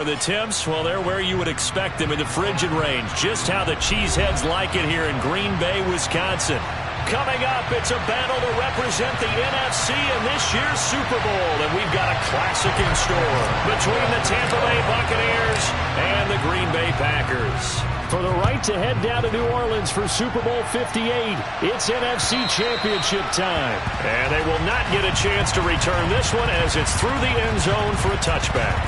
The temps, well, they're where you would expect them in the frigid range. Just how the Cheeseheads like it here in Green Bay, Wisconsin. Coming up, it's a battle to represent the NFC in this year's Super Bowl. And we've got a classic in store between the Tampa Bay Buccaneers and the Green Bay Packers. For the right to head down to New Orleans for Super Bowl 58, it's NFC Championship time. And they will not get a chance to return this one as it's through the end zone for a touchback.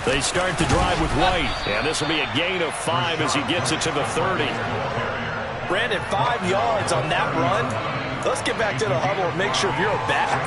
They start the drive with White, and this will be a gain of 5 as he gets it to the 30. Brandon, 5 yards on that run. Let's get back to the huddle and make sure you're back.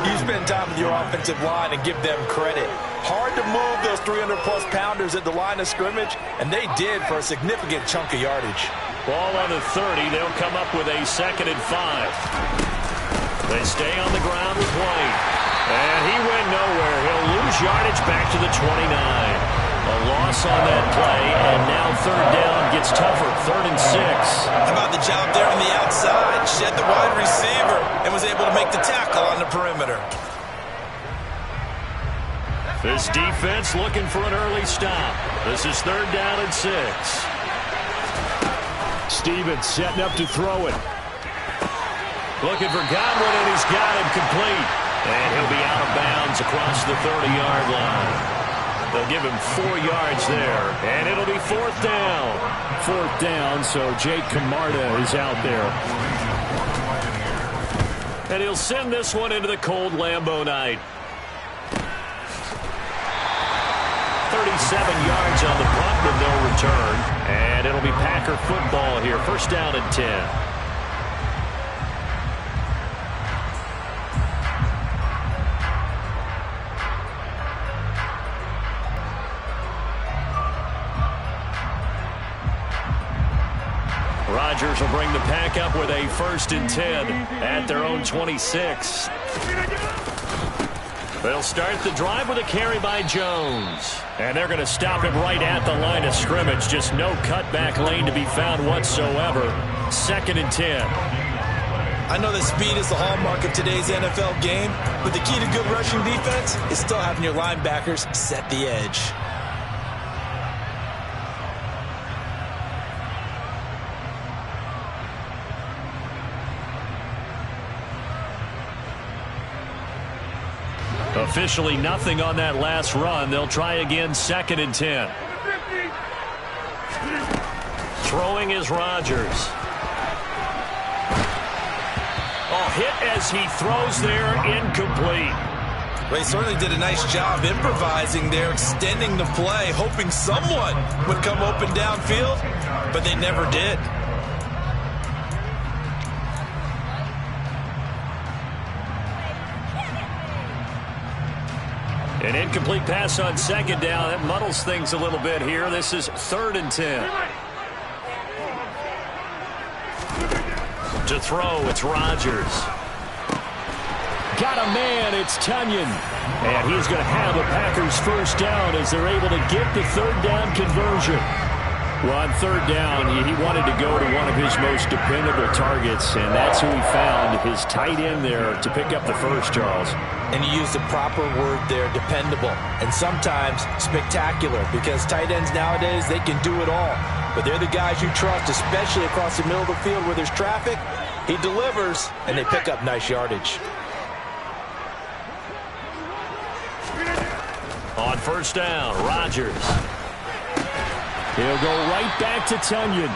You spend time with your offensive line and give them credit. Hard to move those 300-plus pounders at the line of scrimmage, and they did for a significant chunk of yardage. Ball on the 30. They'll come up with a 2nd and 5. They stay on the ground with White. And he went nowhere. He'll lose yardage back to the 29. A loss on that play, and now 3rd down gets tougher. 3rd and 6. How about the job there on the outside? Shed the wide receiver and was able to make the tackle on the perimeter. This defense looking for an early stop. This is 3rd down and 6. Stevens setting up to throw it. Looking for Godwin, and he's got him complete. And he'll be out of bounds across the 30-yard line. They'll give him 4 yards there, and it'll be 4th down. 4th down, so Jake Camarda is out there. And he'll send this one into the cold Lambeau night. 37 yards on the punt with no return. And it'll be Packer football here. 1st down and 10. Rodgers will bring the pack up with a 1st and 10 at their own 26. They'll start the drive with a carry by Jones. And they're going to stop him right at the line of scrimmage. Just no cutback lane to be found whatsoever. 2nd and 10. I know that speed is the hallmark of today's NFL game, but the key to good rushing defense is still having your linebackers set the edge. Officially nothing on that last run. They'll try again, 2nd and 10. Throwing is Rodgers. Oh, hit as he throws there, incomplete. Well, he certainly did a nice job improvising there, extending the play, hoping someone would come open downfield, but they never did. An incomplete pass on 2nd down. That muddles things a little bit here. This is 3rd and 10. To throw, it's Rodgers. Got a man, it's Tunyon. And he's going to have a Packers 1st down as they're able to get the 3rd down conversion. Well, on 3rd down, he wanted to go to one of his most dependable targets, and that's who he found, his tight end there, to pick up the 1st, Charles. And you used the proper word there, dependable, and sometimes spectacular, because tight ends nowadays, they can do it all. But they're the guys you trust, especially across the middle of the field where there's traffic. He delivers, and they pick up nice yardage. On 1st down, Rodgers. He'll go right back to Tunyon.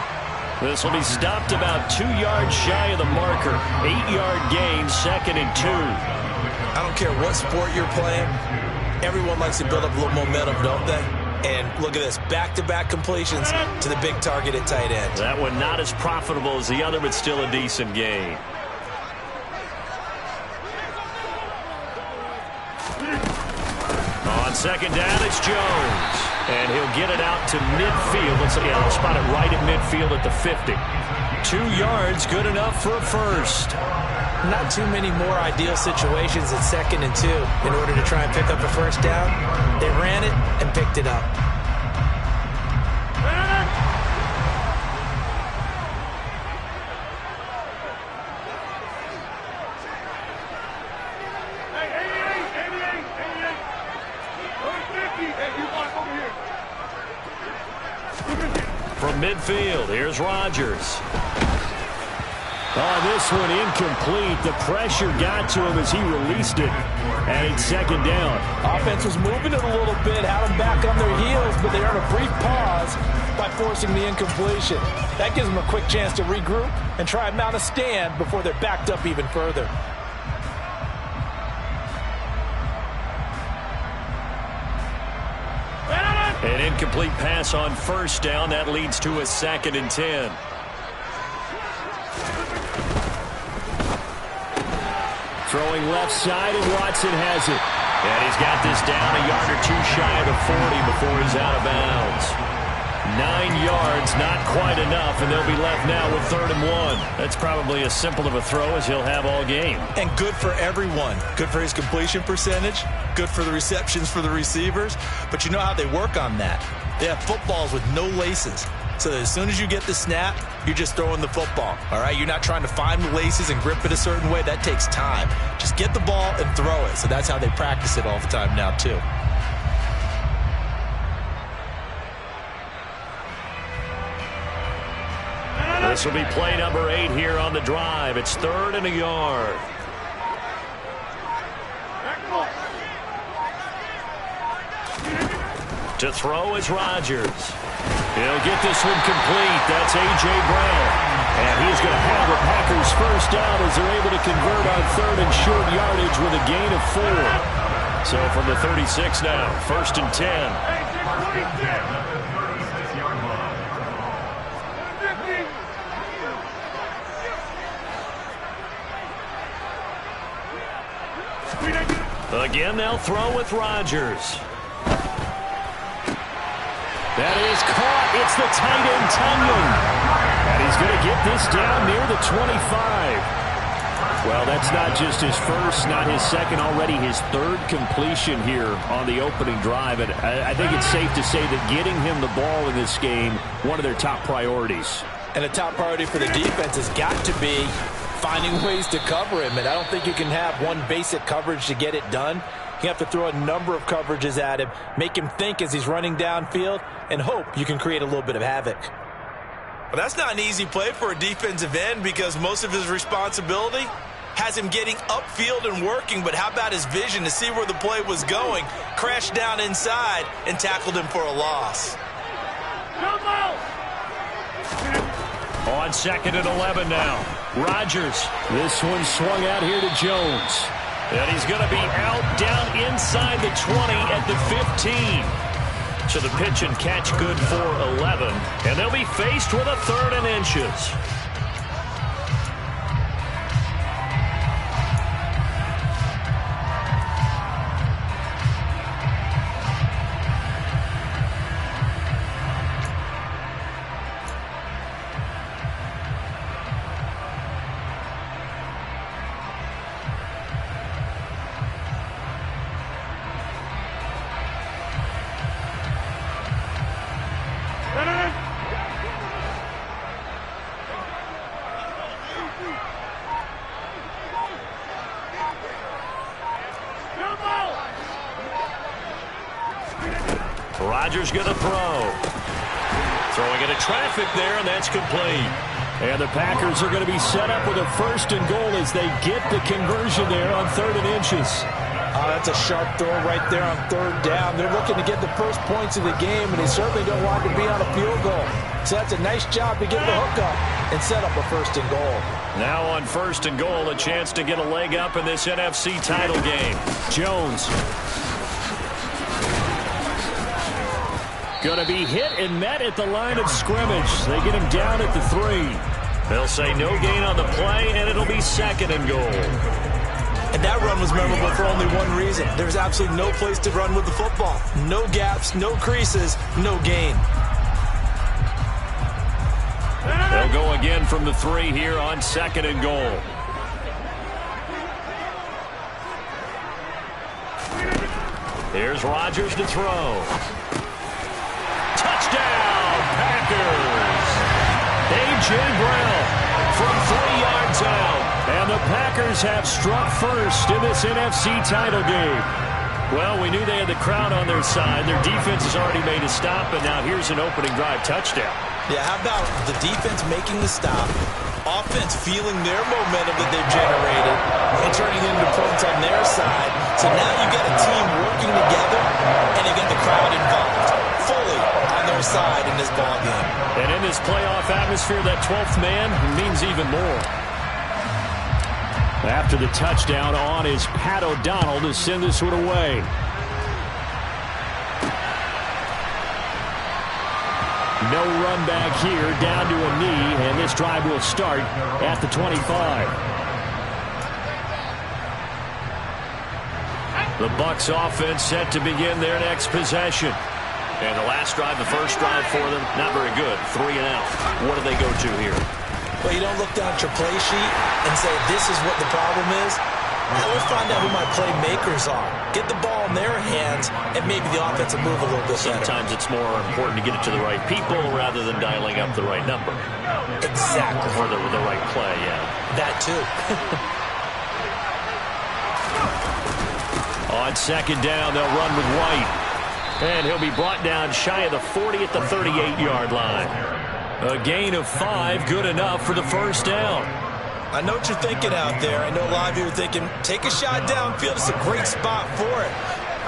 This will be stopped about 2 yards shy of the marker. 8-yard gain, 2nd and 2. I don't care what sport you're playing. Everyone likes to build up a little momentum, don't they? And look at this, back-to-back completions to the big target at tight end. That one not as profitable as the other, but still a decent gain. On 2nd down, it's Jones. And he'll get it out to midfield. Let's spot it right at midfield at the 50. 2 yards, good enough for a first. Not too many more ideal situations at 2nd and 2 in order to try and pick up a first down. They ran it and picked it up. From midfield, here's Rodgers. Oh, this one incomplete. The pressure got to him as he released it, and it's 2nd down. Offense was moving it a little bit, had them back on their heels, but they earned a brief pause by forcing the incompletion. That gives them a quick chance to regroup and try and mount a stand before they're backed up even further. An incomplete pass on 1st down. That leads to a 2nd and 10. Throwing left side, and Watson has it. And he's got this down a yard or 2 shy of the 40 before he's out of bounds. 9 yards, not quite enough, and they'll be left now with 3rd and 1. That's probably as simple of a throw as he'll have all game. And good for everyone. Good for his completion percentage. Good for the receptions for the receivers. But you know how they work on that. They have footballs with no laces. So that as soon as you get the snap, you're just throwing the football. All right? You're not trying to find the laces and grip it a certain way. That takes time. Just get the ball and throw it. So that's how they practice it all the time now, too. This will be play number 8 here on the drive. It's 3rd and a yard. To throw is Rodgers. He'll get this one complete. That's A.J. Brown. And he's going to have the Packers first down as they're able to convert on 3rd and short yardage with a gain of 4. So from the 36 now, 1st and 10. Again, they'll throw with Rodgers. That is caught. It's the tight end, Tunyon. And he's going to get this down near the 25. Well, that's not just his first, not his second, already his 3rd completion here on the opening drive. And I think it's safe to say that getting him the ball in this game, one of their top priorities. And a top priority for the defense has got to be finding ways to cover him. And I don't think you can have one basic coverage to get it done. You have to throw a number of coverages at him, make him think as he's running downfield, and hope you can create a little bit of havoc. Well, that's not an easy play for a defensive end because most of his responsibility has him getting upfield and working, but how about his vision to see where the play was going, crashed down inside, and tackled him for a loss. On 2nd and 11 now. Rodgers. This one swung out here to Jones. And he's going to be out down inside the 20 at the 15. So the pitch and catch good for 11. And they'll be faced with a 3rd and inches. Rodgers going to throw. Throwing into traffic there, and that's complete. And the Packers are going to be set up with a 1st and goal as they get the conversion there on 3rd and inches. That's a sharp throw right there on 3rd down. They're looking to get the first points of the game, and they certainly don't want to be on a field goal. So that's a nice job to get the hook up and set up a 1st and goal. Now on 1st and goal, a chance to get a leg up in this NFC title game. Jones. Going to be hit and met at the line of scrimmage. They get him down at the 3. They'll say no gain on the play, and it'll be 2nd and goal. And that run was memorable for only one reason. There's absolutely no place to run with the football. No gaps, no creases, no gain. They'll They'll go again from the 3 here on 2nd and goal. Here's Rodgers to throw. Touchdown, Packers! A.J. Brown from 3 yards out. And the Packers have struck first in this NFC title game. Well, we knew they had the crowd on their side. Their defense has already made a stop, and now here's an opening drive touchdown. Yeah, how about the defense making the stop, offense feeling their momentum that they've generated, and turning it into points on their side. So now you got a team working together, and you got the crowd involved fully on their side in this ballgame. And in this playoff atmosphere, that 12th man means even more. After the touchdown, on is Pat O'Donnell to send this one away. No run back here, down to a knee, and this drive will start at the 25. The Bucs offense set to begin their next possession. And the last drive, the first drive for them, not very good. 3 and out. What do they go to here? Well, you don't look down at your play sheet and say, this is what the problem is. Now let's find out who my playmakers are. Get the ball in their hands, and maybe the offense will move a little bit better. Sometimes it's more important to get it to the right people rather than dialing up the right number. Exactly. Or the right play, yeah. That too. On 2nd down, they'll run with White. And he'll be brought down shy of the 40 at the 38-yard line. A gain of 5, good enough for the first down. I know what you're thinking out there. I know a lot of you are thinking, take a shot downfield. It's a great spot for it.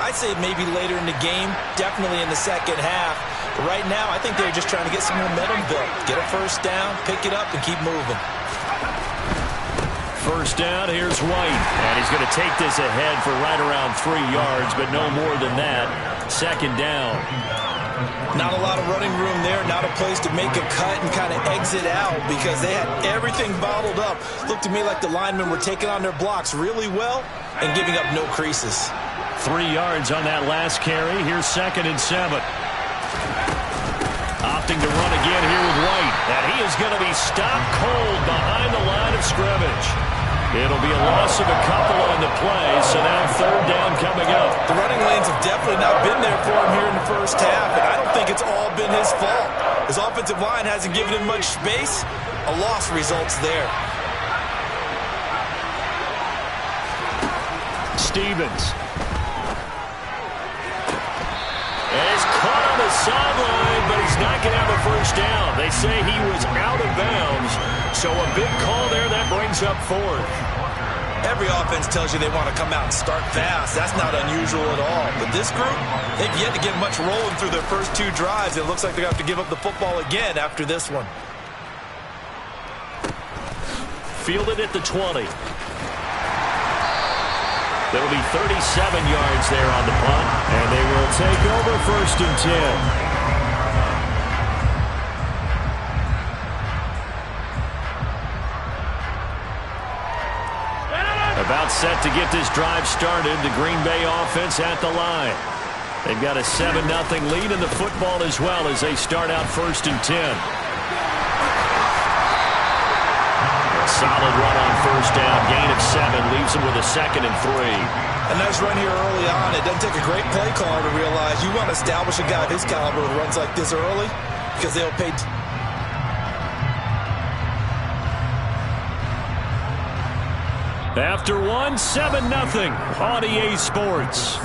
I'd say maybe later in the game, definitely in the second half. But right now, I think they're just trying to get some momentum built. Get a first down, pick it up, and keep moving. First down, here's White. And he's going to take this ahead for right around 3 yards, but no more than that. 2nd down. Not a lot of running room there, not a place to make a cut and kind of exit out because they had everything bottled up. Looked to me like the linemen were taking on their blocks really well and giving up no creases. 3 yards on that last carry. Here's 2nd and 7. Opting to run again here with White. And he is going to be stopped cold behind the line of scrimmage. It'll be a loss of a couple on the play, so now 3rd down coming up. The running lanes have definitely not been there for him here in the first half, and I don't think it's all been his fault. His offensive line hasn't given him much space. A loss results there. Stevens. And he's caught on the sideline, but he's not going to have a first down. They say he was out of bounds, so a big call there that brings up 4th. Every offense tells you they want to come out and start fast. That's not unusual at all. But this group, they've yet to get much rolling through their first 2 drives. It looks like they're going to have to give up the football again after this one. Fielded at the 20. There will be 37 yards there on the punt, and they will take over 1st and 10. About set to get this drive started, the Green Bay offense at the line. They've got a 7-0 lead in the football as well as they start out 1st and 10. Solid run on 1st down, gain of 7, leaves them with a 2nd and 3. A nice run here early on. It doesn't take a great play caller to realize you want to establish a guy of his caliber who runs like this early because they'll pay. After 1, 7-0 on EA Sports.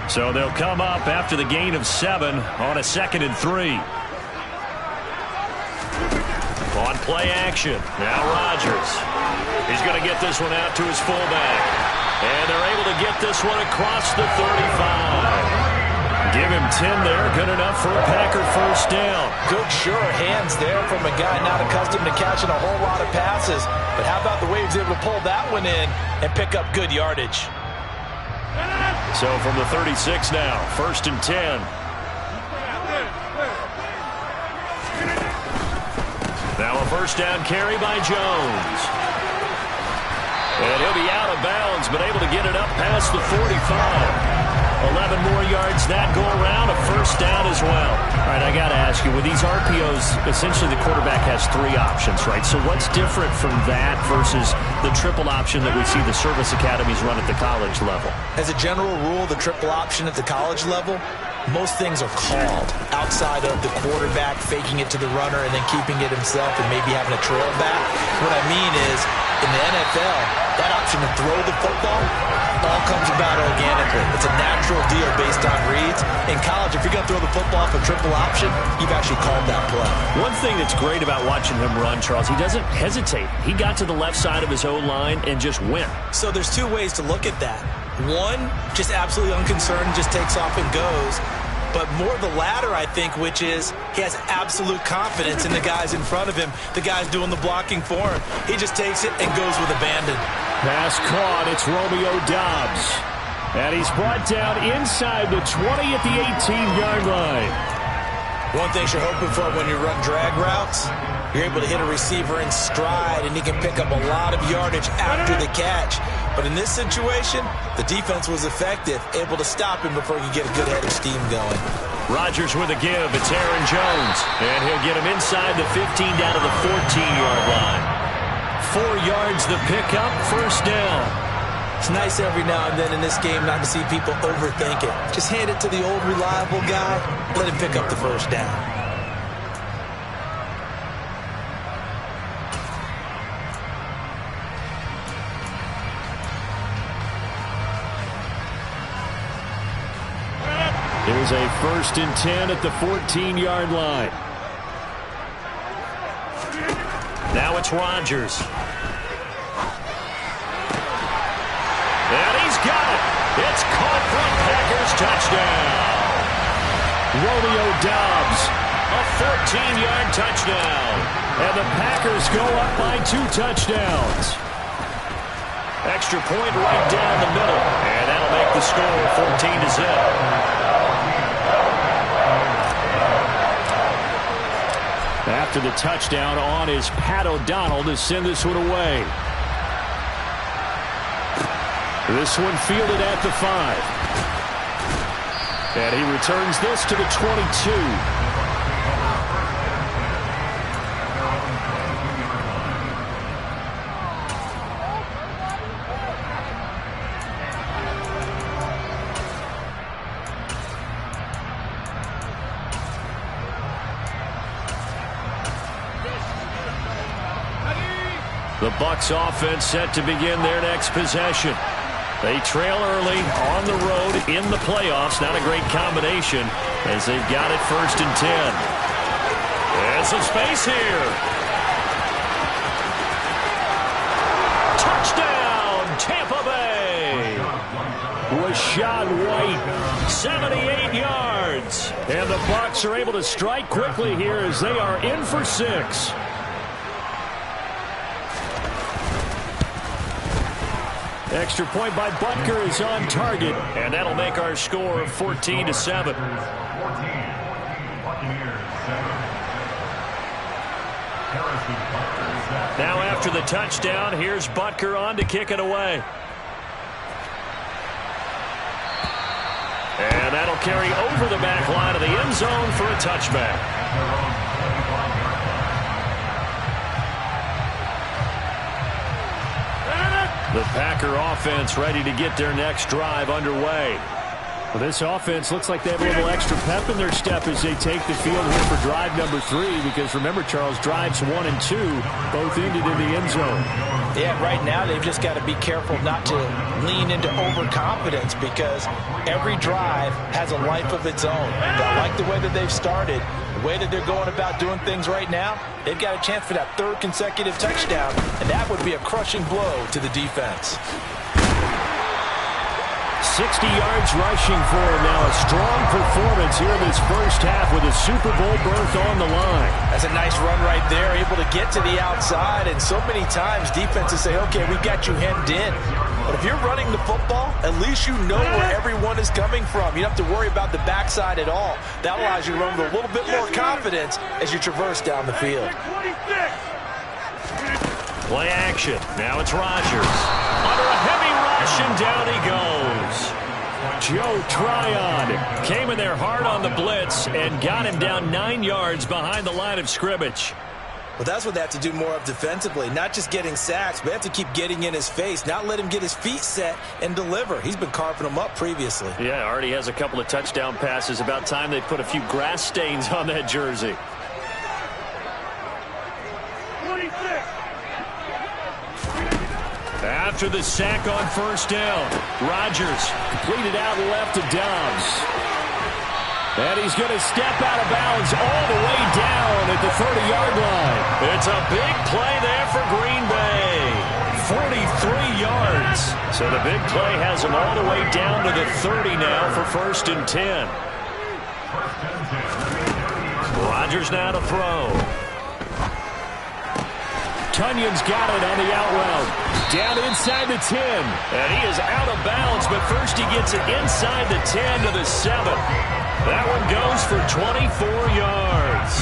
So they'll come up after the gain of 7 on a 2nd and 3. On play action. Now Rodgers. He's going to get this one out to his fullback. And they're able to get this one across the 35. Give him 10 there. Good enough for a Packer first down. Good, sure hands there from a guy not accustomed to catching a whole lot of passes. But how about the way he was able to pull that one in and pick up good yardage? So from the 36 now, 1st and 10. Now a first down carry by Jones. And he'll be out of bounds, but able to get it up past the 45. 11 more yards that go around, a first down as well. All right, I got to ask you, with these RPOs, essentially the quarterback has 3 options, right? So what's different from that versus the triple option that we see the service academies run at the college level? As a general rule, the triple option at the college level, most things are called outside of the quarterback faking it to the runner and then keeping it himself and maybe having a trail back. What I mean is, in the NFL, that option to throw the football all comes about organically. It's a natural deal based on reads. In college, if you're going to throw the football off a triple option, you've actually called that play. One thing that's great about watching him run, Charles, he doesn't hesitate. He got to the left side of his O-line and just went. So there's 2 ways to look at that. One, just absolutely unconcerned, just takes off and goes. But more the latter, I think, which is he has absolute confidence in the guys in front of him, the guys doing the blocking for him. He just takes it and goes with abandon. Pass caught. It's Romeo Doubs. And he's brought down inside the 20 at the 18-yard line. One thing you're hoping for when you run drag routes, you're able to hit a receiver in stride, and he can pick up a lot of yardage after the catch. But in this situation, the defense was effective, able to stop him before he could get a good head of steam going. Rodgers with a give. It's Aaron Jones. And he'll get him inside the 15 down to the 14-yard line. 4 yards the pickup, first down. It's nice every now and then in this game not to see people overthink it. Just hand it to the old reliable guy, let him pick up the first down. Here's a 1st and 10 at the 14-yard line. Now it's Rodgers. And he's got it. It's caught for a Packers touchdown. Romeo Doubs, a 14-yard touchdown. And the Packers go up by 2 touchdowns. Extra point right down the middle. And that'll make the score 14-0. After the touchdown on is Pat O'Donnell to send this one away. This one fielded at the 5. And he returns this to the 22. The Bucs offense set to begin their next possession. They trail early on the road in the playoffs. Not a great combination as they've got it 1st and 10. And some space here. Touchdown, Tampa Bay. Rachaad White, 78 yards. And the Bucs are able to strike quickly here as they are in for 6. Extra point by Butker is on target, and that'll make our score 14-7. Now after the touchdown, here's Butker on to kick it away. And that'll carry over the back line of the end zone for a touchback. The Packer offense ready to get their next drive underway. Well, this offense looks like they have a little extra pep in their step as they take the field here for drive number 3, because remember, Charles, drives 1 and 2 both ended in the end zone. Yeah, right now they've just got to be careful not to lean into overconfidence, because every drive has a life of its own. I like the way that they've started, the way that they're going about doing things right now. They've got a chance for that 3rd consecutive touchdown, and that would be a crushing blow to the defense. 60 yards rushing for him now. A strong performance here in this first half with a Super Bowl berth on the line. That's a nice run right there, able to get to the outside. And so many times defenses say, okay, we've got you hemmed in. But if you're running the football, at least you know where everyone is coming from. You don't have to worry about the backside at all. That allows you to run with a little bit more confidence as you traverse down the field. Play action. Now it's Rodgers. Heavy rush, and down he goes. Joe Tryon came in there hard on the blitz and got him down 9 yards behind the line of scrimmage. Well, that's what they have to do more of defensively, not just getting sacks, but they have to keep getting in his face, not let him get his feet set and deliver. He's been carving them up previously. Yeah, already has a couple of touchdown passes. About time they put a few grass stains on that jersey. After the sack on first down, Rodgers completed out left to Dobbs. And he's going to step out of bounds all the way down at the 30-yard line. It's a big play there for Green Bay. 43 yards. So the big play has him all the way down to the 30 now for 1st and 10. Rodgers now to throw. Tunyon's got it on the out route. Down inside the 10. And he is out of bounds, but first he gets it inside the 10 to the 7. That one goes for 24 yards.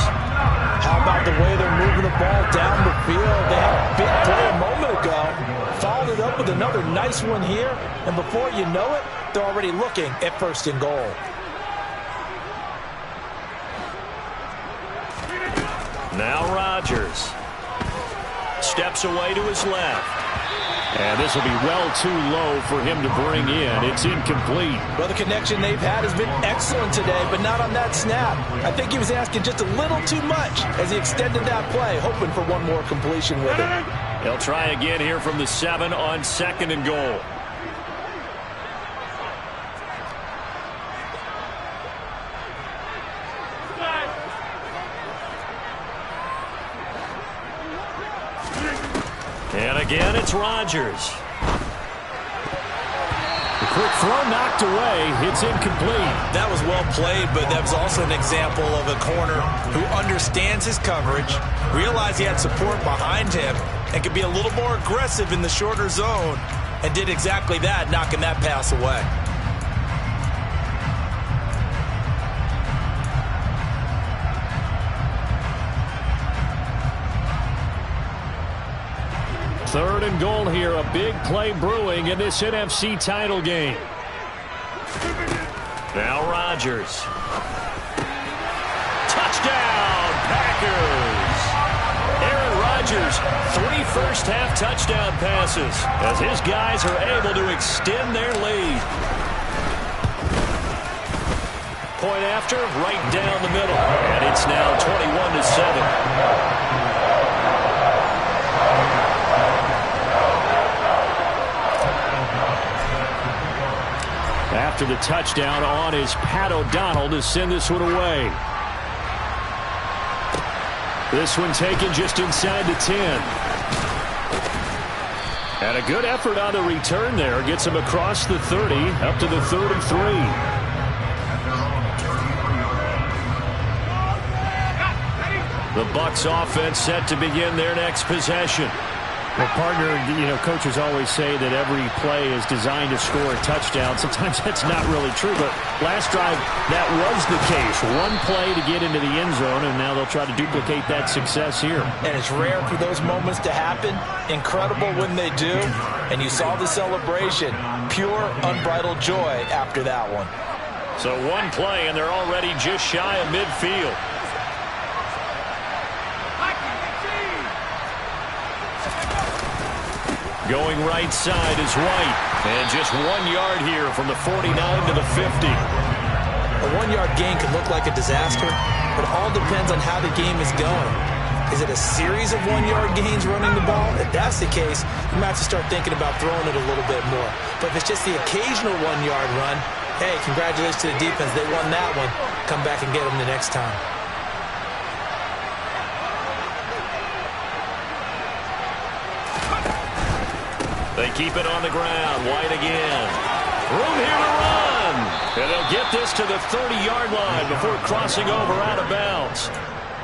How about the way they're moving the ball down the field? They had a big play a moment ago. Followed it up with another nice one here. And before you know it, they're already looking at 1st and goal. Now Rodgers steps away to his left. And this will be well too low for him to bring in. It's incomplete. Well, the connection they've had has been excellent today, but not on that snap. I think he was asking just a little too much as he extended that play, hoping for one more completion with it. He'll try again here from the 7 on 2nd and goal. And again, it's Rodgers. The quick throw knocked away. It's incomplete. That was well played, but that was also an example of a corner who understands his coverage, realized he had support behind him, and could be a little more aggressive in the shorter zone, and did exactly that, knocking that pass away. Third and goal here. A big play brewing in this NFC title game. Now Rodgers. Touchdown, Packers. Aaron Rodgers, 3 first-half touchdown passes as his guys are able to extend their lead. Point after, right down the middle. And it's now 21-7. After the touchdown on is Pat O'Donnell to send this one away. This one taken just inside the 10. And a good effort on the return there. Gets him across the 30, up to the 33. The Bucs offense set to begin their next possession. Well, partner, coaches always say that every play is designed to score a touchdown. Sometimes that's not really true, but last drive, that was the case. One play to get into the end zone, and now they'll try to duplicate that success here. And it's rare for those moments to happen. Incredible when they do. And you saw the celebration. Pure, unbridled joy after that one. So one play, and they're already just shy of midfield. Going right side is White. And just 1 yard here from the 49 to the 50. A 1 yard gain could look like a disaster, but it all depends on how the game is going. Is it a series of 1 yard gains running the ball? If that's the case, you might have to start thinking about throwing it a little bit more. But if it's just the occasional 1 yard run, hey, congratulations to the defense. They won that one. Come back and get them the next time. They keep it on the ground. White again. Room here to run. And they'll get this to the 30-yard line before crossing over out of bounds.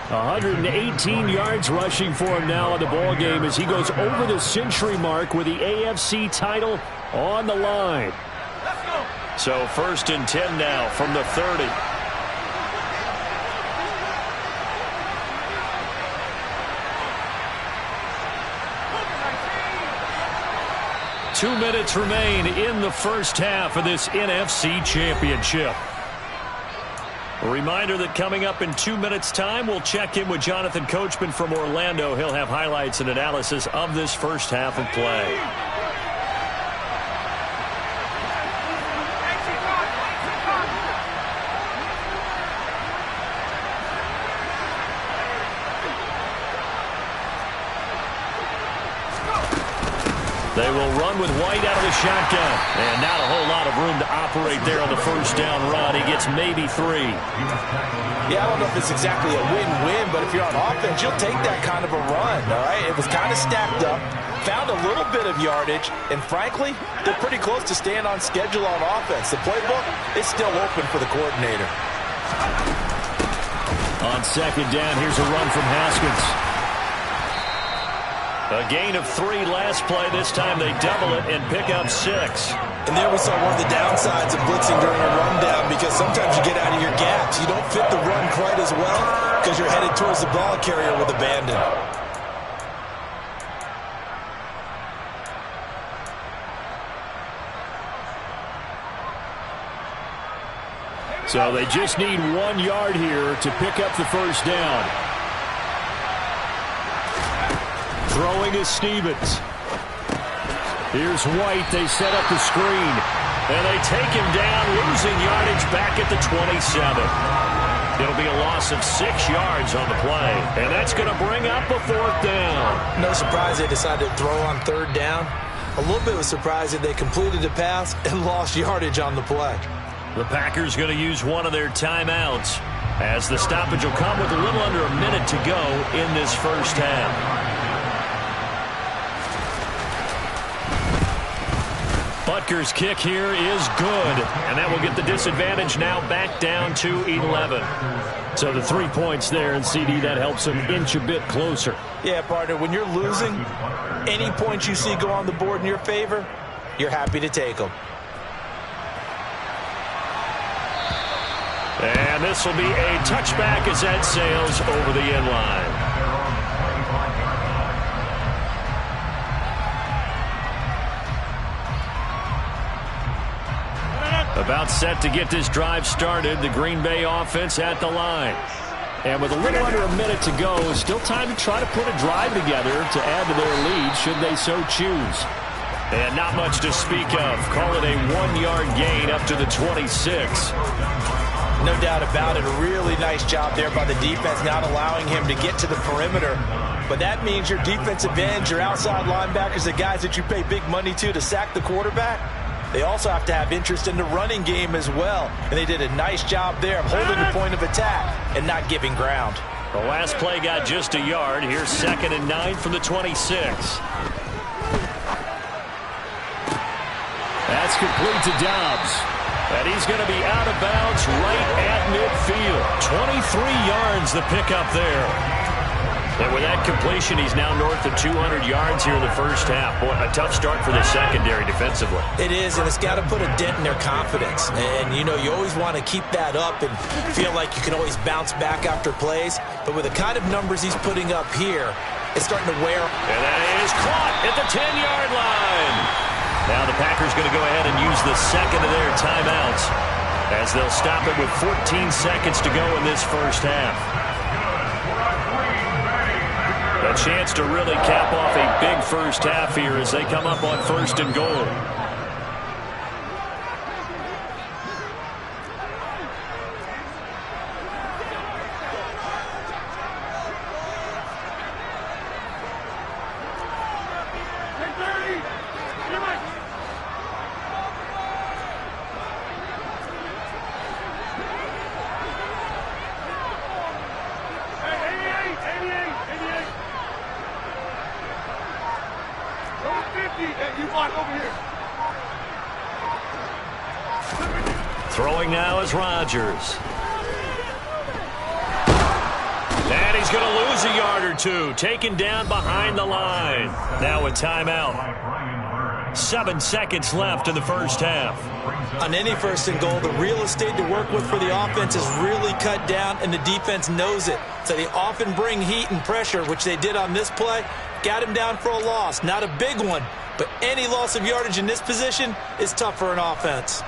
118 yards rushing for him now in the ball game as he goes over the century mark with the AFC title on the line. So 1st and 10 now from the 30. 2 minutes remain in the first half of this NFC Championship. A reminder that coming up in 2 minutes' time, we'll check in with Jonathan Coachman from Orlando. He'll have highlights and analysis of this first half of play. They will run with White out of the shotgun. And not a whole lot of room to operate there on the first down run. He gets maybe 3. Yeah, I don't know if it's exactly a win-win, but if you're on offense, you'll take that kind of a run, all right? It was kind of stacked up, found a little bit of yardage, and frankly, they're pretty close to staying on schedule on offense. The playbook is still open for the coordinator. On second down, here's a run from Haskins. A gain of 3 last play. This time they double it and pick up 6. And there we saw one of the downsides of blitzing during a rundown, because sometimes you get out of your gaps. You don't fit the run quite as well because you're headed towards the ball carrier with abandon. So they just need 1 yard here to pick up the first down. Throwing is Stevens. Here's White. They set up the screen. And they take him down, losing yardage back at the 27. It'll be a loss of 6 yards on the play. And that's going to bring up a 4th down. No surprise they decided to throw on 3rd down. A little bit of a surprise that they completed the pass and lost yardage on the play. The Packers going to use one of their timeouts, as the stoppage will come with a little under a minute to go in this first half. Butker's kick here is good, and that will get the disadvantage now back down to 11. So the 3 points there, and CD, that helps them inch a bit closer. Yeah, partner, when you're losing, any points you see go on the board in your favor, you're happy to take them. And this will be a touchback as that sails over the end line. About set to get this drive started, the Green Bay offense at the line. And with a little under a minute to go, still time to try to put a drive together to add to their lead should they so choose. And not much to speak of. Call it a 1-yard gain up to the 26. No doubt about it. A really nice job there by the defense, not allowing him to get to the perimeter. But that means your defensive ends, your outside linebackers, the guys that you pay big money to sack the quarterback, they also have to have interest in the running game as well. And they did a nice job there of holding the point of attack and not giving ground. The last play got just a yard. Here's 2nd and 9 from the 26. That's complete to Dobbs. And he's going to be out of bounds right at midfield. 23 yards the pickup there. And with that completion, he's now north of 200 yards here in the first half. Boy, a tough start for the secondary defensively. It is, and it's got to put a dent in their confidence. And, you know, you always want to keep that up and feel like you can always bounce back after plays. But with the kind of numbers he's putting up here, it's starting to wear. And that is caught at the 10-yard line. Now the Packers going to go ahead and use the second of their timeouts, as they'll stop it with 14 seconds to go in this first half. A chance to really cap off a big first half here as they come up on 1st and goal. Throwing now is Rodgers. And he's going to lose a yard or two. Taken down behind the line. Now a timeout. 7 seconds left in the first half. On any 1st and goal, the real estate to work with for the offense is really cut down, and the defense knows it. So they often bring heat and pressure, which they did on this play. Got him down for a loss. Not a big one, but any loss of yardage in this position is tough for an offense.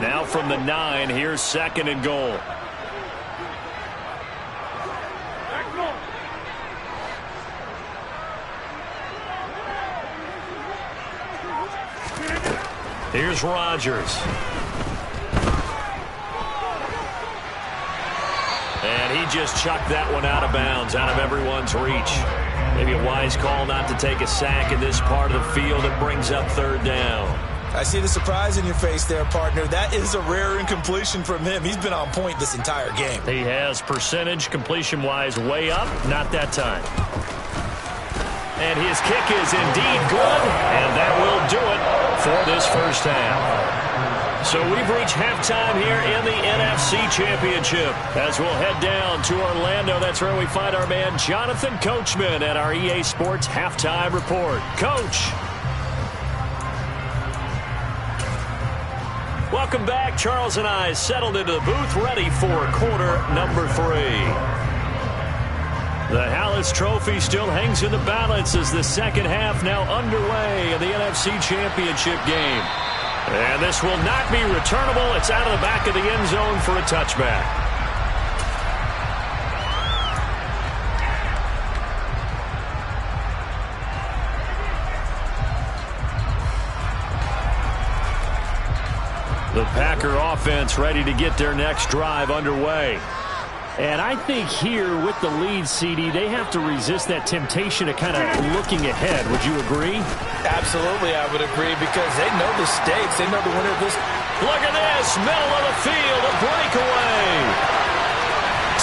Now from the 9, here's 2nd and goal. Here's Rodgers. And he just chucked that one out of bounds, out of everyone's reach. Maybe a wise call not to take a sack in this part of the field. It brings up 3rd down. I see the surprise in your face there, partner. That is a rare incompletion from him. He's been on point this entire game. He has percentage completion-wise way up. Not that time. And his kick is indeed good, and that will do it for this first half. So we've reached halftime here in the NFC Championship. As we'll head down to Orlando, that's where we find our man Jonathan Coachman at our EA Sports Halftime Report. Coach. Welcome back. Charles and I settled into the booth, ready for quarter number 3. The Hallis Trophy still hangs in the balance as the second half now underway in the NFC Championship game. And this will not be returnable. It's out of the back of the end zone for a touchback. The Packer offense ready to get their next drive underway. And I think here with the lead, CD, they have to resist that temptation of kind of looking ahead. Would you agree? Absolutely, I would agree, because they know the stakes. They know the winner of this. Look at this. Middle of the field, a breakaway.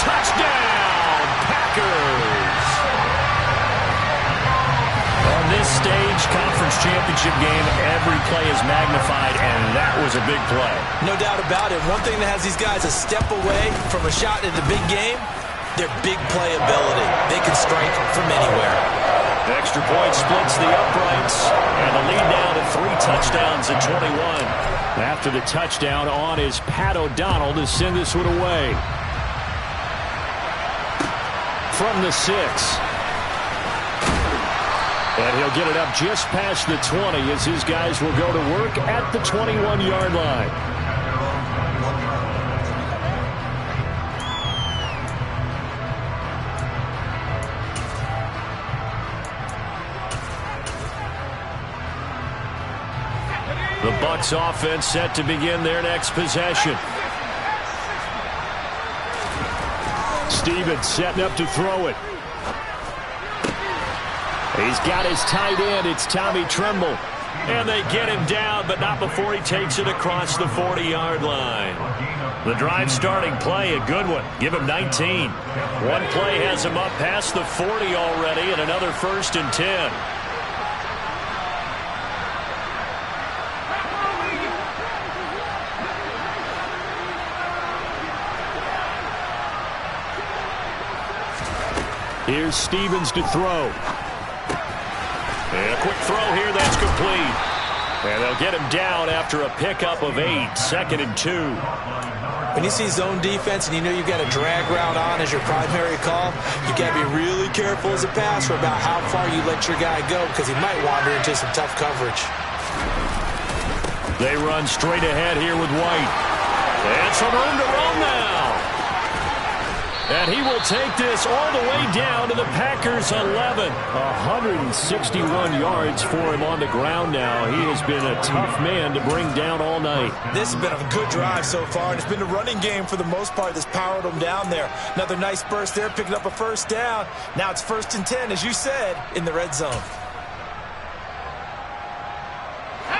Touchdown, Packers. On this stage, conference championship game, every play is magnified, and that was a big play. No doubt about it. One thing that has these guys a step away from a shot in the big game, their big play ability. They can strike from anywhere. Extra point splits the uprights, and the lead now to 3 touchdowns at 21. After the touchdown, on is Pat O'Donnell to send this one away. From the 6. And he'll get it up just past the 20 as his guys will go to work at the 21-yard line. The Bucs offense set to begin their next possession. Stevens setting up to throw it. He's got his tight end. It's Tommy Tremble. And they get him down, but not before he takes it across the 40-yard line. The drive starting play, a good one. Give him 19. One play has him up past the 40 already, and another 1st and 10. Here's Stevens to throw. And a quick throw here, that's complete. And they'll get him down after a pickup of 8, 2nd and 2. When you see zone defense and you know you've got a drag route on as your primary call, you've got to be really careful as a passer about how far you let your guy go, because he might wander into some tough coverage. They run straight ahead here with White. And some room to roam now. And he will take this all the way down to the Packers' 11. 161 yards for him on the ground now. He has been a tough man to bring down all night. This has been a good drive so far, and it's been the running game for the most part that's powered him down there. Another nice burst there, picking up a 1st down. Now it's 1st and 10, as you said, in the red zone.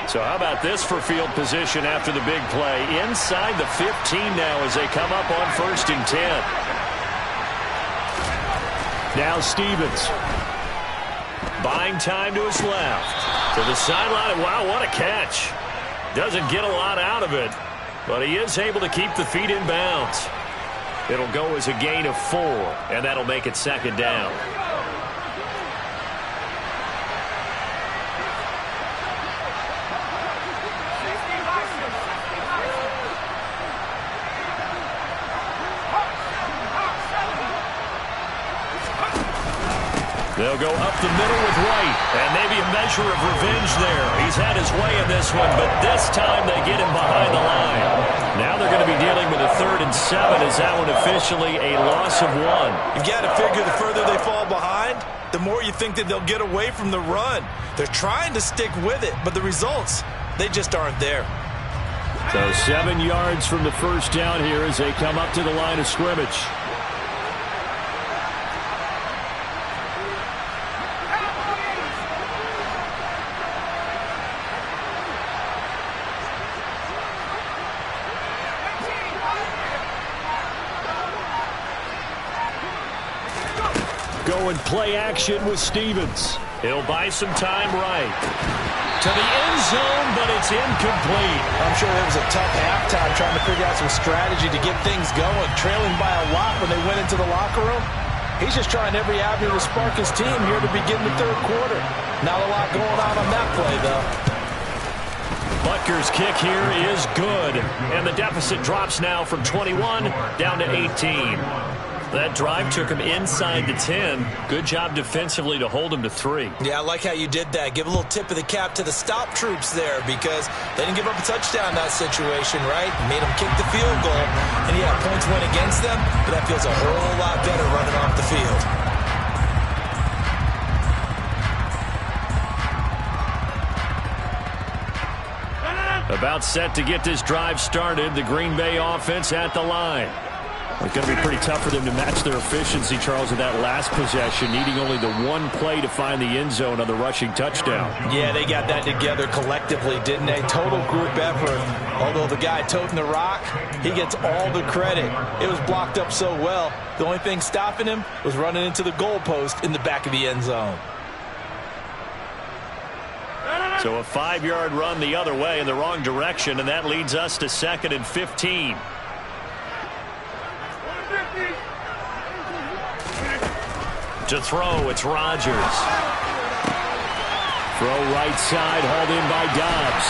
So how about this for field position after the big play? Inside the 15 now as they come up on 1st and 10. Now Stevens. Buying time to his left. To the sideline. Wow, what a catch. Doesn't get a lot out of it, but he is able to keep the feet in bounds. It'll go as a gain of 4, and that'll make it 2nd down. They'll go up the middle with White, and maybe a measure of revenge there. He's had his way in this one, but this time they get him behind the line. Now they're going to be dealing with a 3rd and 7. Is that one officially a loss of 1? You've got to figure the further they fall behind, the more you think that they'll get away from the run. They're trying to stick with it, but the results, they just aren't there. So 7 yards from the first down here as they come up to the line of scrimmage. Go and play action with Stevens. He'll buy some time right. To the end zone, but it's incomplete. I'm sure it was a tough halftime trying to figure out some strategy to get things going, trailing by a lot when they went into the locker room. He's just trying every avenue to spark his team here to begin the 3rd quarter. Not a lot going on that play, though. Butker's kick here is good, and the deficit drops now from 21 down to 18. That drive took him inside the 10. Good job defensively to hold him to 3. Yeah, I like how you did that. Give a little tip of the cap to the stop troops there because they didn't give up a touchdown in that situation, right? Made them kick the field goal. And, yeah, points went against them, but that feels a whole lot better running off the field. About set to get this drive started. The Green Bay offense at the line. It's going to be pretty tough for them to match their efficiency, Charles, in that last possession, needing only the one play to find the end zone on the rushing touchdown. Yeah, they got that together collectively, didn't they? Total group effort. Although the guy toting the rock, he gets all the credit. It was blocked up so well. The only thing stopping him was running into the goalpost in the back of the end zone. So a 5-yard run the other way in the wrong direction, and that leads us to 2nd and 15. To throw, it's Rodgers. Throw right side, hauled in by Dobbs.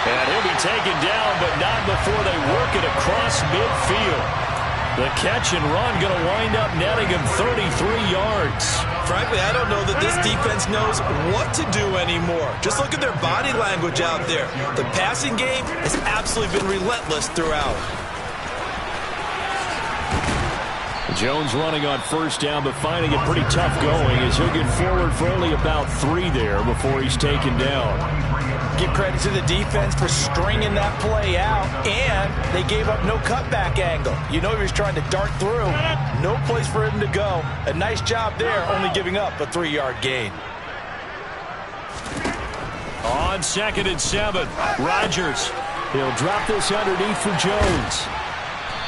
And he'll be taken down, but not before they work it across midfield. The catch and run going to wind up netting him 33 yards. Frankly, I don't know that this defense knows what to do anymore. Just look at their body language out there. The passing game has absolutely been relentless throughout. Jones running on first down, but finding it pretty tough going as he'll get forward for only about 3 there before he's taken down. Give credit to the defense for stringing that play out, and they gave up no cutback angle. You know he was trying to dart through. No place for him to go. A nice job there, only giving up a 3-yard gain. On 2nd and 7, Rodgers. He'll drop this underneath for Jones.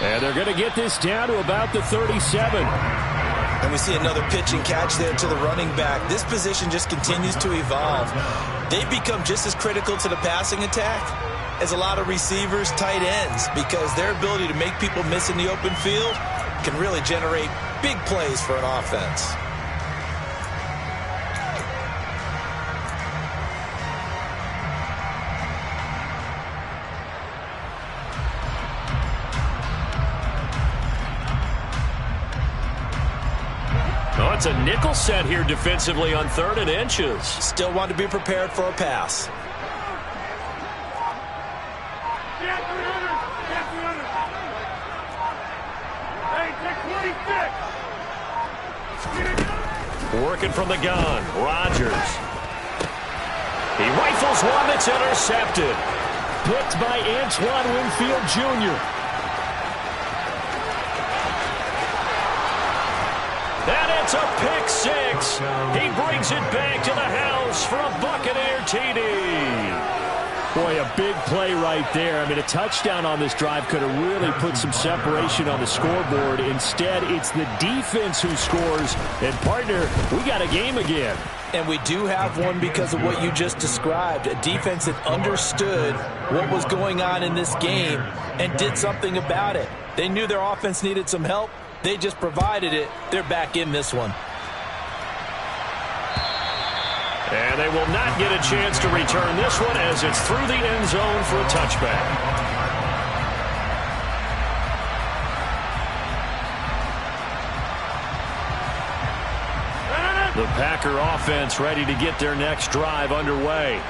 And they're going to get this down to about the 37. And we see another pitch and catch there to the running back. This position just continues to evolve. They've become just as critical to the passing attack as a lot of receivers, tight ends, because their ability to make people miss in the open field can really generate big plays for an offense. Oh, it's a nickel set here defensively on 3rd and inches. Still want to be prepared for a pass. Working from the gun, Rodgers. He rifles one that's intercepted. Picked by Antoine Winfield Jr. And it's a pick 6. He brings it back to the house for a Buccaneer TD. Boy, a big play right there. I mean, a touchdown on this drive could have really put some separation on the scoreboard. Instead, it's the defense who scores. And, partner, we got a game again. And we do have one because of what you just described. A defense that understood what was going on in this game and did something about it. They knew their offense needed some help. They just provided it. They're back in this one. And they will not get a chance to return this one as it's through the end zone for a touchback. The Packer offense ready to get their next drive underway.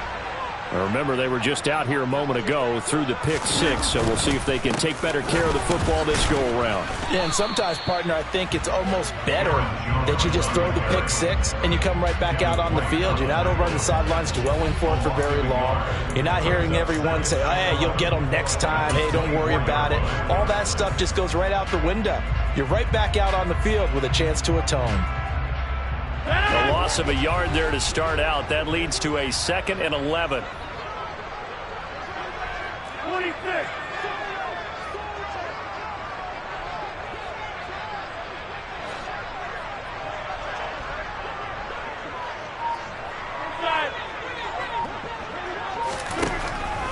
Remember, they were just out here a moment ago through the pick six, so we'll see if they can take better care of the football this go-around. Yeah, and sometimes, partner, I think it's almost better that you just throw the pick six and you come right back out on the field. You're not over on the sidelines dwelling for it for very long. You're not hearing everyone say, oh, hey, you'll get them next time. Hey, don't worry about it. All that stuff just goes right out the window. You're right back out on the field with a chance to atone. A loss of a yard there to start out. That leads to a 2nd and 11. 26.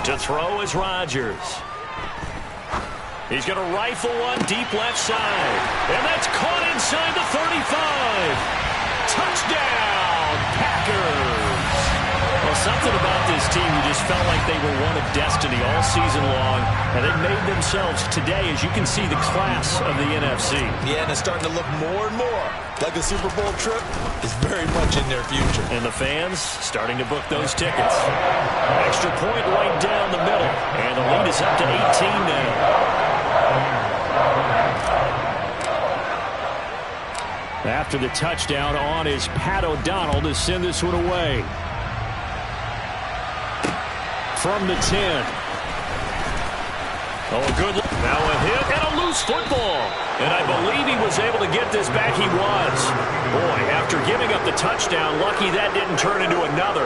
To throw is Rodgers. He's going to rifle one deep left side. And that's caught inside the 35. Touchdown, Packers. Well, something about this team, you just felt like they were one of destiny all season long. And they made themselves today, as you can see, the class of the NFC. Yeah, and it's starting to look more and more like the Super Bowl trip is very much in their future. And the fans starting to book those tickets. Extra point right down the middle. And the lead is up to 18 now. After the touchdown, on is Pat O'Donnell to send this one away. From the 10. Oh, a good look. Now a hit and a loose football. And I believe he was able to get this back. He was. Boy, after giving up the touchdown, lucky that didn't turn into another.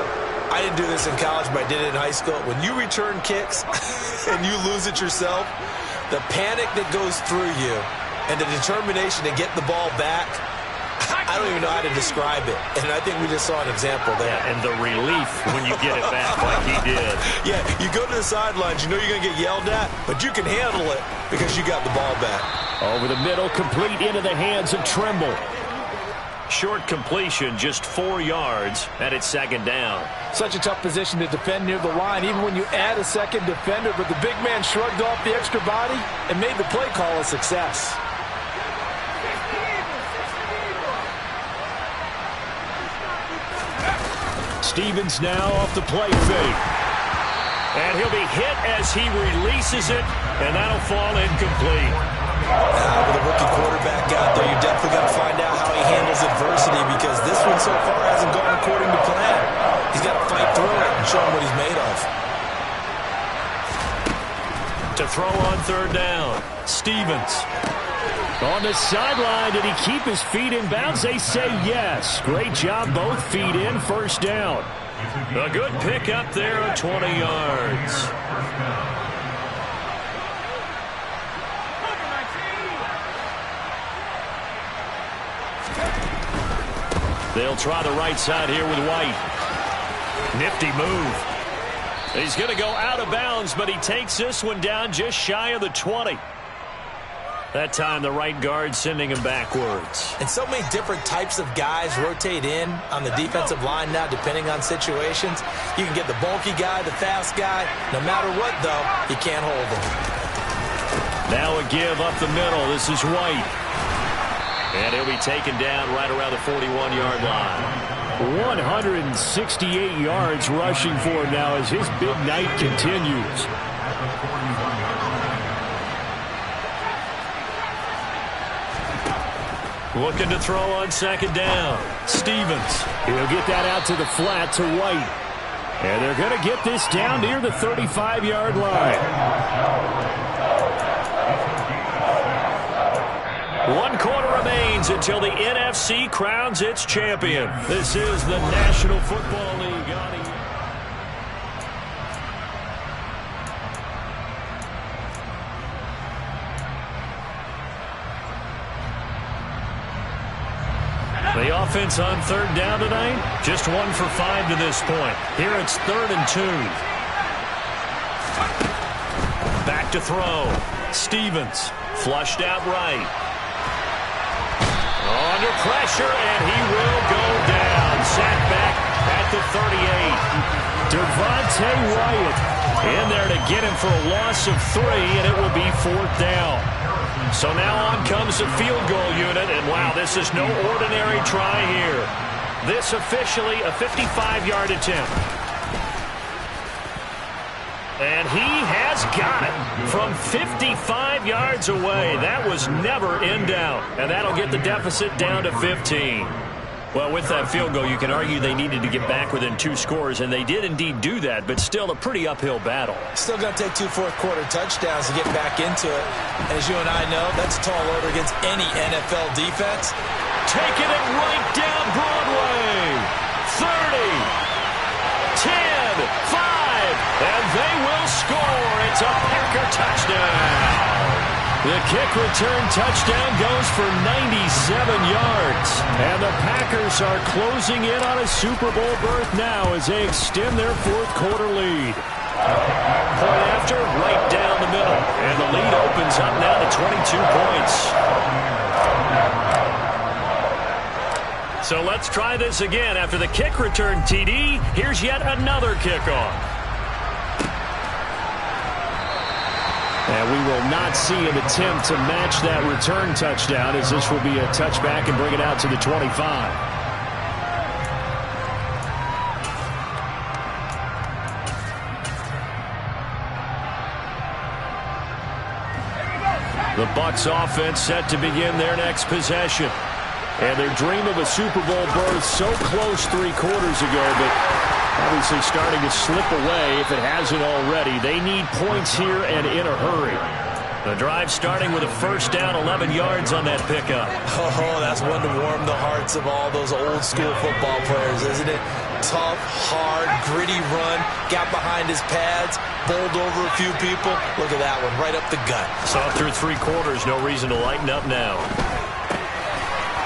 I didn't do this in college, but I did it in high school. When you return kicks and you lose it yourself, the panic that goes through you and the determination to get the ball back, I don't even know how to describe it. And I think we just saw an example there. Yeah, and the relief when you get it back like he did. Yeah, you go to the sidelines, you know you're going to get yelled at, but you can handle it because you got the ball back. Over the middle, complete into the hands of Trimble. Short completion, just 4 yards, and it's 2nd down. Such a tough position to defend near the line, even when you add a second defender, but the big man shrugged off the extra body and made the play call a success. Stevens now off the play fake. And he'll be hit as he releases it, and that'll fall incomplete. With a rookie quarterback out there, you definitely got to find out how he handles adversity because this one so far hasn't gone according to plan. He's got to fight through it and show him what he's made of. To throw on 3rd down, Stevens. On the sideline, did he keep his feet in bounds? They say yes. Great job, both feet in, 1st down. A good pick up there at 20 yards. They'll try the right side here with White. Nifty move. He's going to go out of bounds, but he takes this one down just shy of the 20. That time, the right guard sending him backwards. And so many different types of guys rotate in on the defensive line now, depending on situations. You can get the bulky guy, the fast guy. No matter what, though, you can't hold him. Now a give up the middle. This is White. And he'll be taken down right around the 41-yard line. 168 yards rushing for him now as his big night continues. Looking to throw on 2nd down. Stevens. He'll get that out to the flat to White. And they're going to get this down near the 35-yard line. 1 quarter remains until the NFC crowns its champion. This is the National Football League. The offense on 3rd down tonight, just 1 for 5 to this point. Here it's 3rd and 2. Back to throw. Stevens flushed out right. Under pressure, and he will go down. Sacked back at the 38. Devontae Wyatt in there to get him for a loss of 3, and it will be 4th down. So now on comes the field goal unit, and wow, this is no ordinary try here. This officially a 55-yard attempt. And he has got it from 55 yards away. That was never in doubt. And that'll get the deficit down to 15. Well, with that field goal, you can argue they needed to get back within 2 scores, and they did indeed do that, but still a pretty uphill battle. Still going to take 2 fourth-quarter touchdowns to get back into it. And as you and I know, that's a tall order against any NFL defense. Taking it right down Broadway. 30, 10, 5, and they will score. It's a Packer touchdown. The kick return touchdown goes for 97 yards. And the Packers are closing in on a Super Bowl berth now as they extend their fourth-quarter lead. Point after, right down the middle. And the lead opens up now to 22 points. So let's try this again. After the kick return TD, here's yet another kickoff. And we will not see an attempt to match that return touchdown, as this will be a touchback and bring it out to the 25. The Bucs offense set to begin their next possession. And their dream of a Super Bowl berth so close 3 quarters ago, but obviously starting to slip away if it hasn't already. They need points here and in a hurry. The drive starting with a first down, 11 yards on that pickup. Oh, that's one to warm the hearts of all those old school football players, isn't it? Tough, hard, gritty run, got behind his pads, bowled over a few people. Look at that one, right up the gut. Saw through 3 quarters, no reason to lighten up now.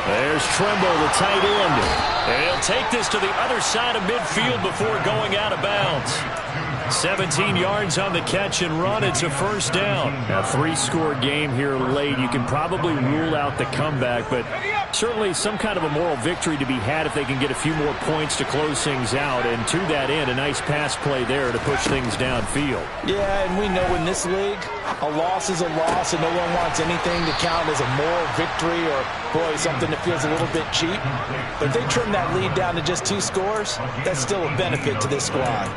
There's Tremble, the tight end. And he'll take this to the other side of midfield before going out of bounds. 17 yards on the catch and run. It's a first down. A 3-score game here late. You can probably rule out the comeback, but certainly some kind of a moral victory to be had if they can get a few more points to close things out. And to that end, a nice pass play there to push things downfield. Yeah, and we know in this league, a loss is a loss, and no one wants anything to count as a moral victory or, boy, something that feels a little bit cheap. But if they trim that lead down to just 2 scores, that's still a benefit to this squad.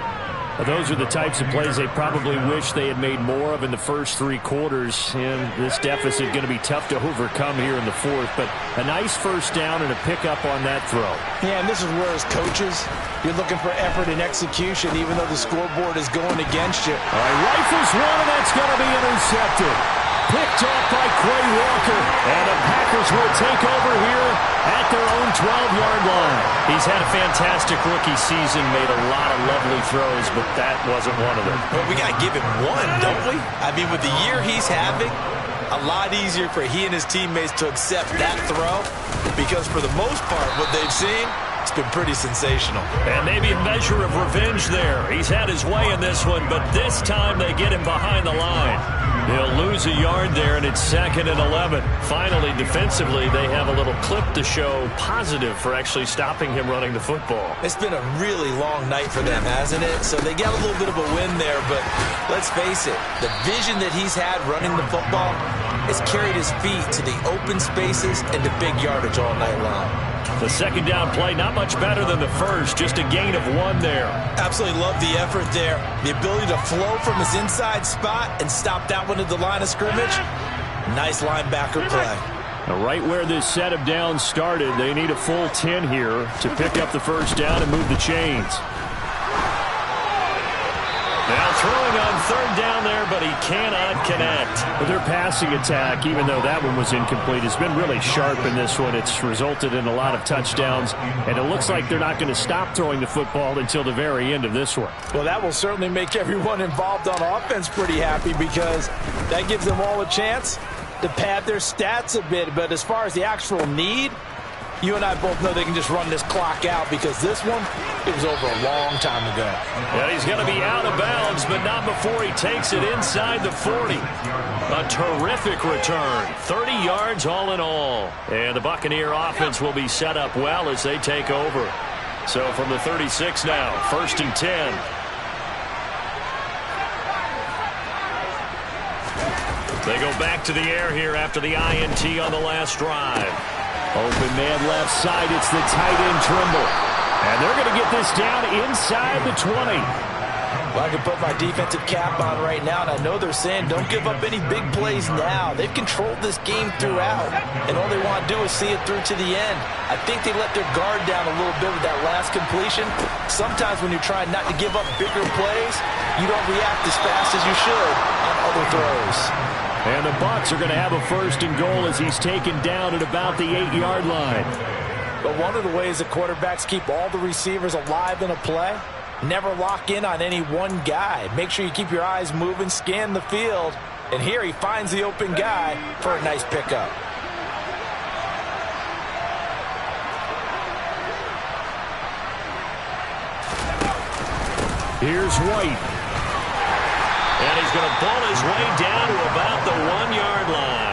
Those are the types of plays they probably wish they had made more of in the first 3 quarters. And this deficit going to be tough to overcome here in the 4th. But a nice first down and a pickup on that throw. Yeah, and this is where as coaches, you're looking for effort and execution even though the scoreboard is going against you. All right, rifles one, and that's going to be intercepted. Picked off by Quay Walker. And the Packers will take over here at their own 12-yard line. He's had a fantastic rookie season, made a lot of lovely throws, but that wasn't one of them. Well, we got to give him one, don't we? I mean, with the year he's having, a lot easier for he and his teammates to accept that throw because for the most part, what they've seen, it's been pretty sensational. And maybe a measure of revenge there. He's had his way in this one, but this time they get him behind the line. He'll lose a yard there, and it's 2nd and 11. Finally, defensively, they have a little clip to show positive for actually stopping him running the football. It's been a really long night for them, hasn't it? So they got a little bit of a win there, but let's face it, the vision that he's had running the football has carried his feet to the open spaces and the big yardage all night long. The second down play, not much better than the first, just a gain of 1 there. Absolutely love the effort there. The ability to flow from his inside spot and stop that one at the line of scrimmage. Nice linebacker play. Now, right where this set of downs started, they need a full 10 here to pick up the first down and move the chains. Now throwing on 3rd down there, but he cannot connect. But their passing attack, even though that one was incomplete, has been really sharp in this one. It's resulted in a lot of touchdowns, and it looks like they're not going to stop throwing the football until the very end of this one. Well, that will certainly make everyone involved on offense pretty happy because that gives them all a chance to pad their stats a bit. But as far as the actual need, you and I both know they can just run this clock out because this one, it was over a long time ago. Yeah, he's going to be out of bounds, but not before he takes it inside the 40. A terrific return. 30 yards all in all. And the Buccaneer offense will be set up well as they take over. So from the 36 now, 1st and 10. They go back to the air here after the INT on the last drive. Open man left side. It's the tight end Trimble. And they're going to get this down inside the 20. Well, I can put my defensive cap on right now, and I know they're saying don't give up any big plays now. They've controlled this game throughout, and all they want to do is see it through to the end. I think they let their guard down a little bit with that last completion. Sometimes when you're trying not to give up bigger plays, you don't react as fast as you should on other throws. And the Bucs are going to have a first and goal as he's taken down at about the 8-yard line. But one of the ways the quarterbacks keep all the receivers alive in a play, never lock in on any one guy. Make sure you keep your eyes moving, scan the field. And here he finds the open guy for a nice pickup. Here's White. And he's going to pull his way down to about the 1-yard line.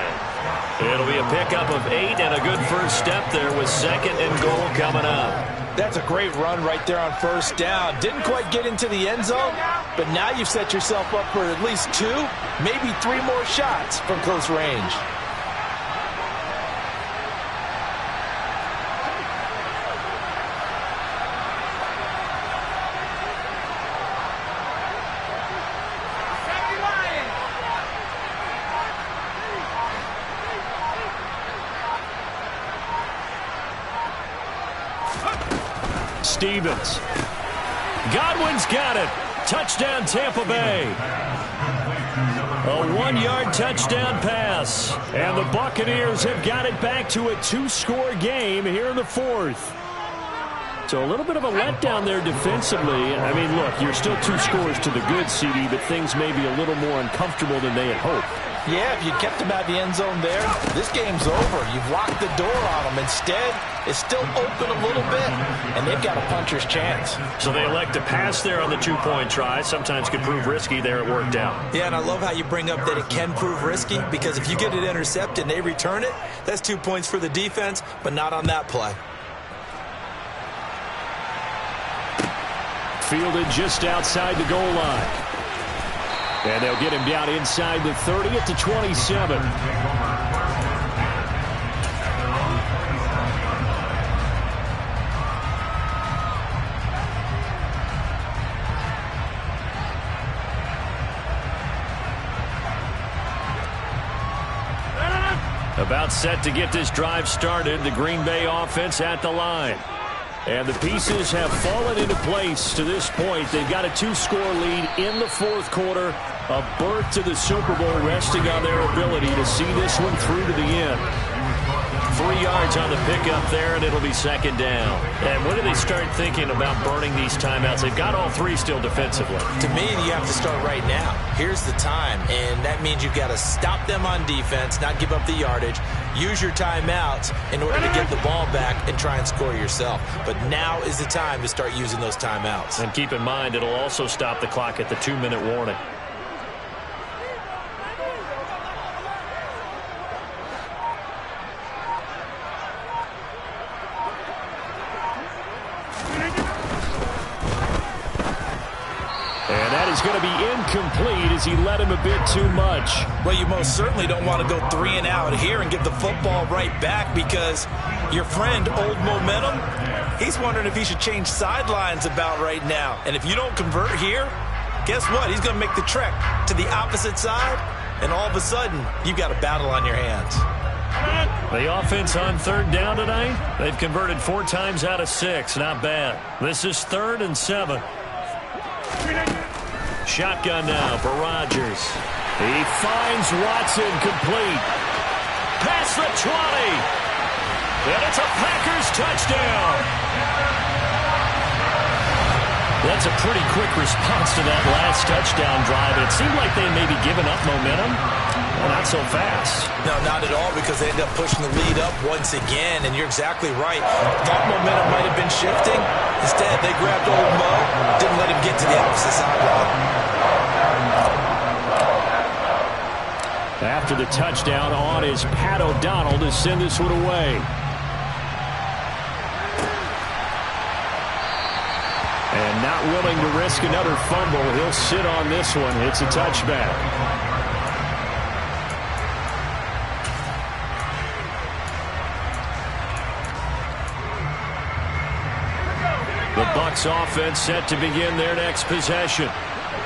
It'll be a pickup of 8 and a good first step there with second and goal coming up. That's a great run right there on first down. Didn't quite get into the end zone, but now you've set yourself up for at least 2, maybe 3 more shots from close range. Stevens. Godwin's got it. Touchdown, Tampa Bay. A 1-yard touchdown pass. And the Buccaneers have got it back to a 2-score game here in the 4th. So a little bit of a letdown there defensively. I mean, look, you're still 2 scores to the good, CD, but things may be a little more uncomfortable than they had hoped. Yeah, if you kept him out of the end zone there, this game's over. You've locked the door on him. Instead, it's still open a little bit, and they've got a puncher's chance. So they elect to pass there on the 2-point try. Sometimes could prove risky. There it worked out. Yeah, and I love how you bring up that it can prove risky, because if you get it intercepted and they return it, that's 2 points for the defense, but not on that play. Fielded just outside the goal line. And they'll get him down inside the 30 at the 27. About set to get this drive started. The Green Bay offense at the line. And the pieces have fallen into place to this point. They've got a 2-score lead in the 4th quarter. A berth to the Super Bowl resting on their ability to see this one through to the end. 3 yards on the pickup there, and it'll be second down. And when do they start thinking about burning these timeouts? They've got all 3 still defensively. To me, you have to start right now. Here's the time, and that means you've got to stop them on defense, not give up the yardage, use your timeouts in order to get the ball back and try and score yourself. But now is the time to start using those timeouts. And keep in mind, it'll also stop the clock at the 2-minute warning. Is going to be incomplete as he led him a bit too much. Well, you most certainly don't want to go 3 and out here and get the football right back, because your friend, Old Momentum, he's wondering if he should change sidelines about right now. And if you don't convert here, guess what? He's going to make the trek to the opposite side, and all of a sudden, you've got a battle on your hands. The offense on 3rd down tonight, they've converted 4 times out of 6. Not bad. This is 3rd and 7. Shotgun now for Rodgers. He finds Watson complete. Past the 20. And it's a Packers touchdown. That's a pretty quick response to that last touchdown drive. It seemed like they may be giving up momentum. Well, not so fast. No, not at all, because they ended up pushing the lead up once again, and you're exactly right. Thought momentum might have been shifting. Instead, they grabbed Old Mo, didn't let him get to the opposite sideline. After the touchdown, on is Pat O'Donnell to send this one away. And not willing to risk another fumble, he'll sit on this one. It's a touchback. Bucs offense set to begin their next possession.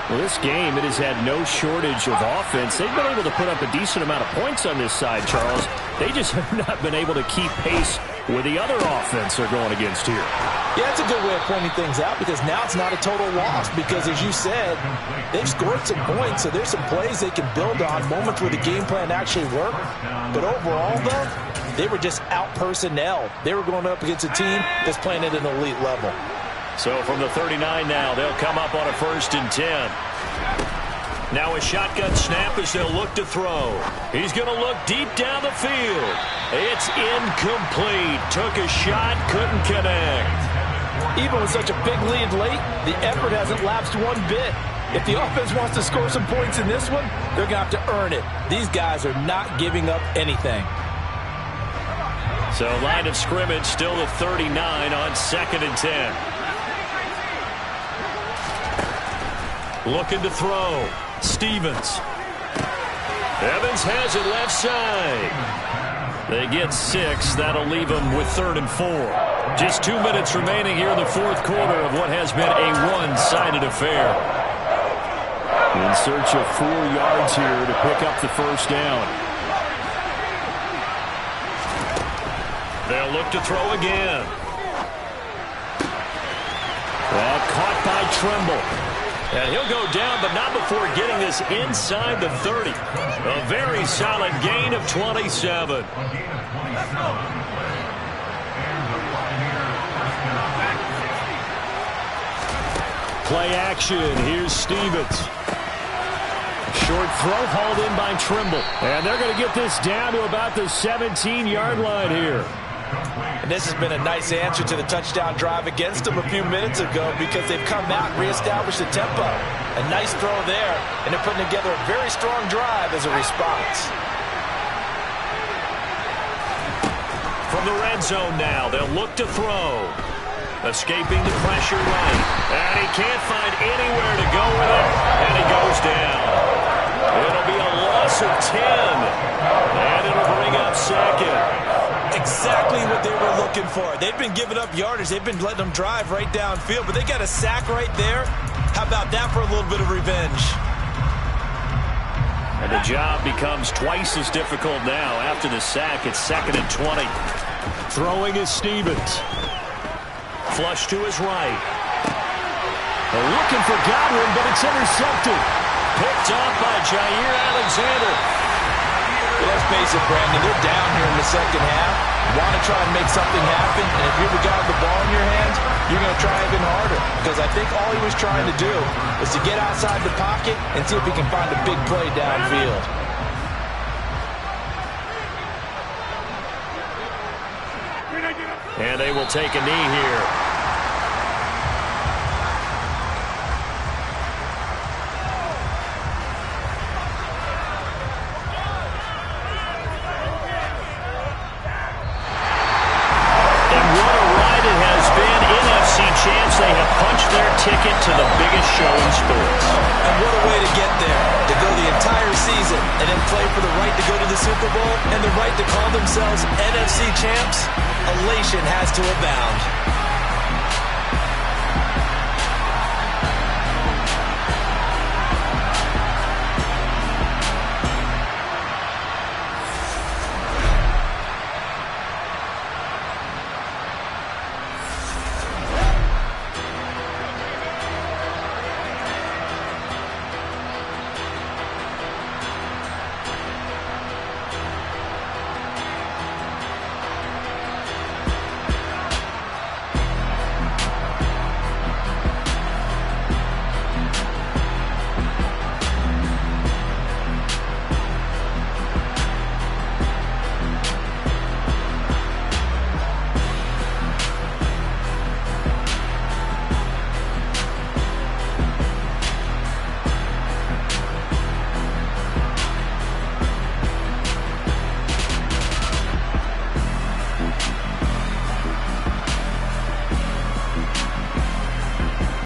Well, this game, it has had no shortage of offense. They've been able to put up a decent amount of points on this side, Charles. They just have not been able to keep pace with the other offense they're going against here. Yeah, it's a good way of pointing things out because now it's not a total loss because, as you said, they've scored some points, so there's some plays they can build on, moments where the game plan actually worked. But overall, though, they were just out-personnel. They were going up against a team that's playing at an elite level. So from the 39 now, they'll come up on a 1st and 10. Now a shotgun snap as they'll look to throw. He's going to look deep down the field. It's incomplete. Took a shot, couldn't connect. Even with such a big lead late, the effort hasn't lapsed one bit. If the offense wants to score some points in this one, they're going to have to earn it. These guys are not giving up anything. So line of scrimmage still at 39 on 2nd and 10. Looking to throw. Stevens. Evans has it left side. They get 6. That'll leave them with 3rd and 4. Just 2 minutes remaining here in the 4th quarter of what has been a one-sided affair. In search of 4 yards here to pick up the 1st down. They'll look to throw again. Caught by Tremble. And he'll go down, but not before getting this inside the 30. A very solid gain of 27. Play action. Here's Stevens. Short throw hauled in by Tremble. And they're going to get this down to about the 17-yard line here. And this has been a nice answer to the touchdown drive against them a few minutes ago because they've come out and reestablished the tempo. A nice throw there, and they're putting together a very strong drive as a response. From the red zone now, they'll look to throw. Escaping the pressure right. And he can't find anywhere to go with it, and he goes down. It'll be a loss of 10, and it'll bring up 2nd. Exactly what they were looking for. They've been giving up yardage. They've been letting them drive right downfield, but they got a sack right there. How about that for a little bit of revenge? And the job becomes twice as difficult now after the sack. It's 2nd and 20. Throwing is Stevens. Flush to his right. They're looking for Godwin, but it's intercepted. Picked off by Jair Alexander. Well, let's face it, Brandon, they're down here in the second half. Want to try and make something happen, and if you're the guy with the ball in your hands, you're going to try even harder. Because I think all he was trying to do was to get outside the pocket and see if he can find a big play downfield. And they will take a knee here. Champs, they have punched their ticket to the biggest show in sports. And what a way to get there, to go the entire season and then play for the right to go to the Super Bowl and the right to call themselves NFC champs. Elation has to abound.